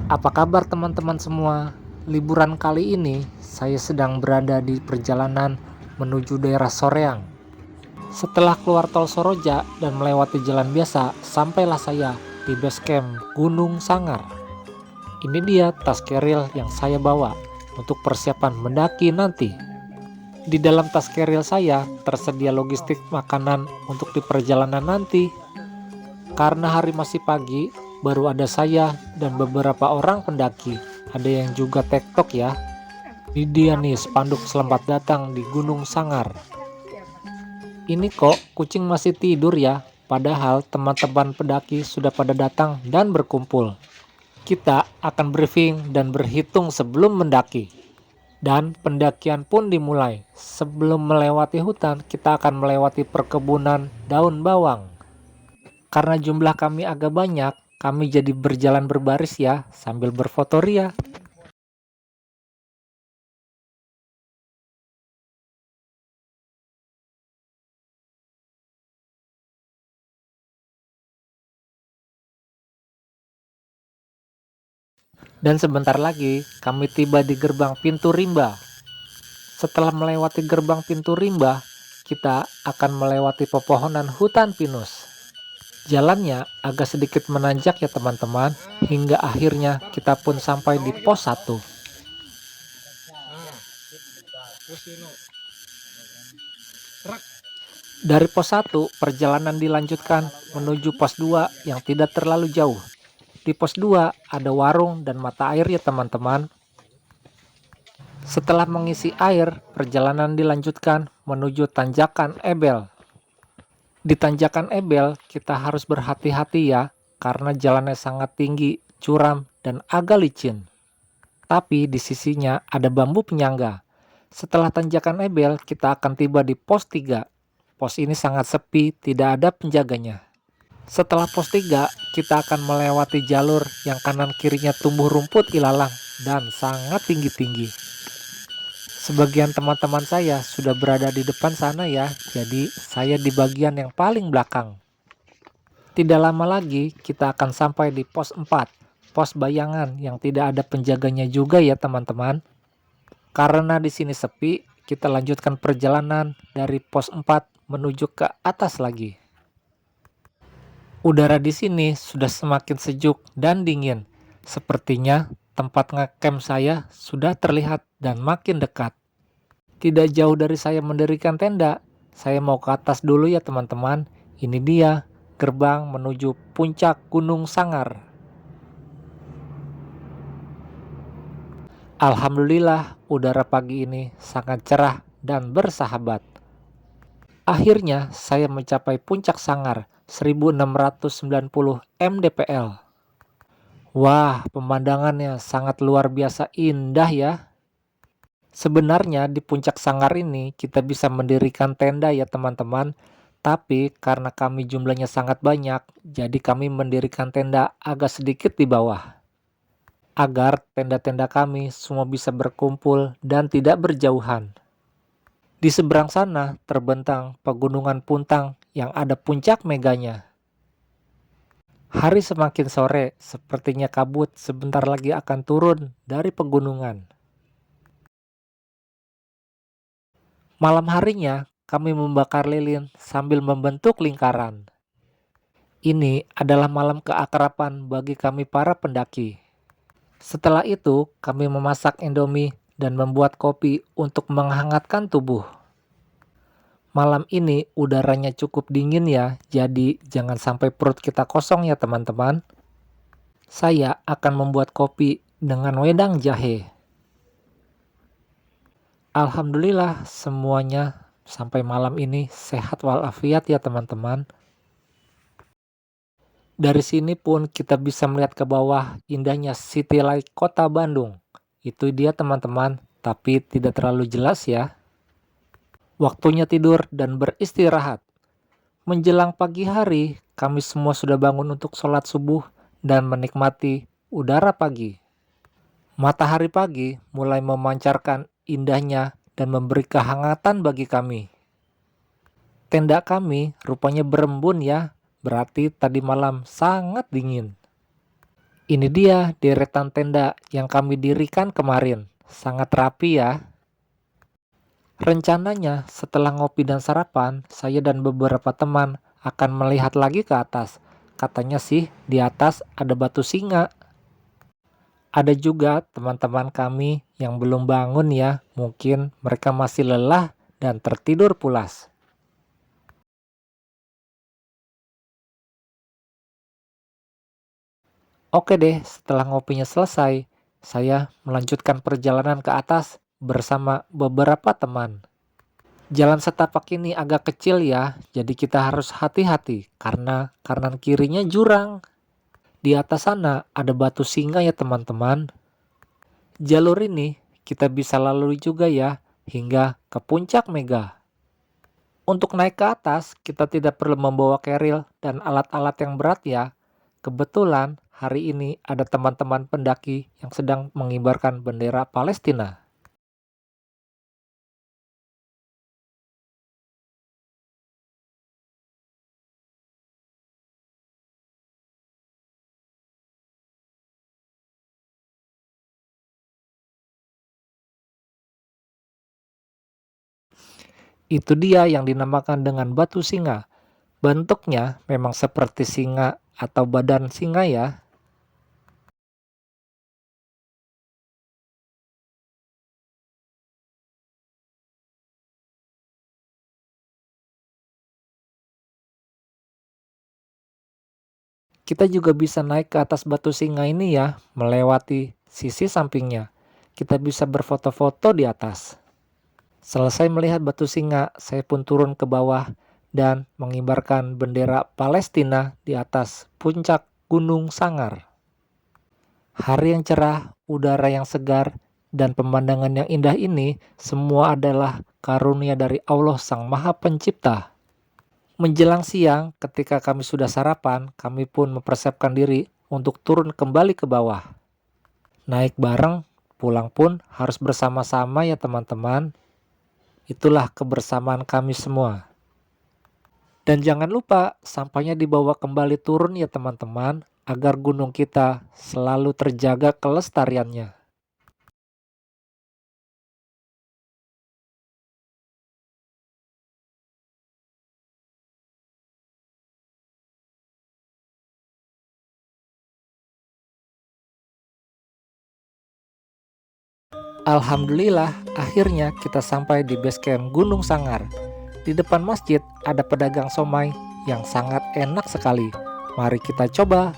Apa kabar teman-teman semua? Liburan kali ini saya sedang berada di perjalanan menuju daerah Soreang. Setelah keluar tol Soroja dan melewati jalan biasa, sampailah saya di base camp Gunung Sangar. Ini dia tas keril yang saya bawa untuk persiapan mendaki nanti. Di dalam tas keril saya tersedia logistik makanan untuk di perjalanan nanti. Karena hari masih pagi, baru ada saya dan beberapa orang pendaki. Ada yang juga tektok ya. Ini dia nih spanduk selamat datang di Gunung Sangar. Ini kok kucing masih tidur ya, padahal teman-teman pendaki sudah pada datang dan berkumpul. Kita akan briefing dan berhitung sebelum mendaki. Dan pendakian pun dimulai. Sebelum melewati hutan, kita akan melewati perkebunan daun bawang. Karena jumlah kami agak banyak, kami jadi berjalan berbaris ya, sambil berfoto ria. Dan sebentar lagi, kami tiba di gerbang pintu rimba. Setelah melewati gerbang pintu rimba, kita akan melewati pepohonan hutan pinus. Jalannya agak sedikit menanjak ya teman-teman, hingga akhirnya kita pun sampai di pos 1. Dari pos 1, perjalanan dilanjutkan menuju pos 2 yang tidak terlalu jauh. Di pos 2 ada warung dan mata air ya teman-teman. Setelah mengisi air, perjalanan dilanjutkan menuju Tanjakan Ebel. Di Tanjakan Ebel, kita harus berhati-hati ya, karena jalannya sangat tinggi, curam, dan agak licin. Tapi di sisinya ada bambu penyangga. Setelah Tanjakan Ebel, kita akan tiba di pos 3. Pos ini sangat sepi, tidak ada penjaganya. Setelah pos 3, kita akan melewati jalur yang kanan kirinya tumbuh rumput ilalang dan sangat tinggi-tinggi. Sebagian teman-teman saya sudah berada di depan sana ya, jadi saya di bagian yang paling belakang. Tidak lama lagi kita akan sampai di pos 4, pos bayangan yang tidak ada penjaganya juga ya teman-teman. Karena di sini sepi, kita lanjutkan perjalanan dari pos 4 menuju ke atas lagi. Udara di sini sudah semakin sejuk dan dingin. Sepertinya tempat ngecamp saya sudah terlihat dan makin dekat. Tidak jauh dari saya mendirikan tenda, saya mau ke atas dulu ya teman-teman. Ini dia, gerbang menuju puncak Gunung Sangar. Alhamdulillah, udara pagi ini sangat cerah dan bersahabat. Akhirnya saya mencapai puncak Sangar, 1690 mdpl. Wah, pemandangannya sangat luar biasa indah ya. Sebenarnya di puncak Sangar ini kita bisa mendirikan tenda ya teman-teman. Tapi karena kami jumlahnya sangat banyak, jadi kami mendirikan tenda agak sedikit di bawah. Agar tenda-tenda kami semua bisa berkumpul dan tidak berjauhan. Di seberang sana terbentang pegunungan Puntang yang ada puncak meganya. Hari semakin sore, sepertinya kabut sebentar lagi akan turun dari pegunungan. Malam harinya, kami membakar lilin sambil membentuk lingkaran. Ini adalah malam keakraban bagi kami para pendaki. Setelah itu, kami memasak Indomie dan membuat kopi untuk menghangatkan tubuh. Malam ini udaranya cukup dingin ya, jadi jangan sampai perut kita kosong ya teman-teman. Saya akan membuat kopi dengan wedang jahe. Alhamdulillah semuanya sampai malam ini sehat walafiat ya teman-teman. Dari sini pun kita bisa melihat ke bawah indahnya City Light Kota Bandung. Itu dia teman-teman, tapi tidak terlalu jelas ya. Waktunya tidur dan beristirahat. Menjelang pagi hari, kami semua sudah bangun untuk sholat subuh dan menikmati udara pagi. Matahari pagi mulai memancarkan indahnya dan memberi kehangatan bagi kami. Tenda kami rupanya berembun ya, berarti tadi malam sangat dingin. Ini dia deretan tenda yang kami dirikan kemarin. Sangat rapi ya. Rencananya setelah ngopi dan sarapan, saya dan beberapa teman akan melihat lagi ke atas. Katanya sih di atas ada batu singa. Ada juga teman-teman kami yang belum bangun ya, mungkin mereka masih lelah dan tertidur pulas. Oke deh, setelah ngopinya selesai, saya melanjutkan perjalanan ke atas bersama beberapa teman. Jalan setapak ini agak kecil ya, jadi kita harus hati-hati karena kanan kirinya jurang. Di atas sana ada batu singa ya teman-teman. Jalur ini kita bisa lalui juga ya, hingga ke puncak Mega. Untuk naik ke atas, kita tidak perlu membawa keril dan alat-alat yang berat ya. Kebetulan hari ini ada teman-teman pendaki yang sedang mengibarkan bendera Palestina. Itu dia yang dinamakan dengan batu singa. Bentuknya memang seperti singa atau badan singa ya. Kita juga bisa naik ke atas batu singa ini ya, melewati sisi sampingnya. Kita bisa berfoto-foto di atas. Selesai melihat batu singa, saya pun turun ke bawah dan mengibarkan bendera Palestina di atas puncak Gunung Sangar. Hari yang cerah, udara yang segar, dan pemandangan yang indah ini semua adalah karunia dari Allah Sang Maha Pencipta. Menjelang siang, ketika kami sudah sarapan, kami pun mempersiapkan diri untuk turun kembali ke bawah. Naik bareng, pulang pun harus bersama-sama ya teman-teman. Itulah kebersamaan kami semua. Dan jangan lupa sampahnya dibawa kembali turun ya teman-teman, agar gunung kita selalu terjaga kelestariannya. Alhamdulillah, akhirnya kita sampai di base camp Gunung Sangar. Di depan masjid ada pedagang somai yang sangat enak sekali. Mari kita coba.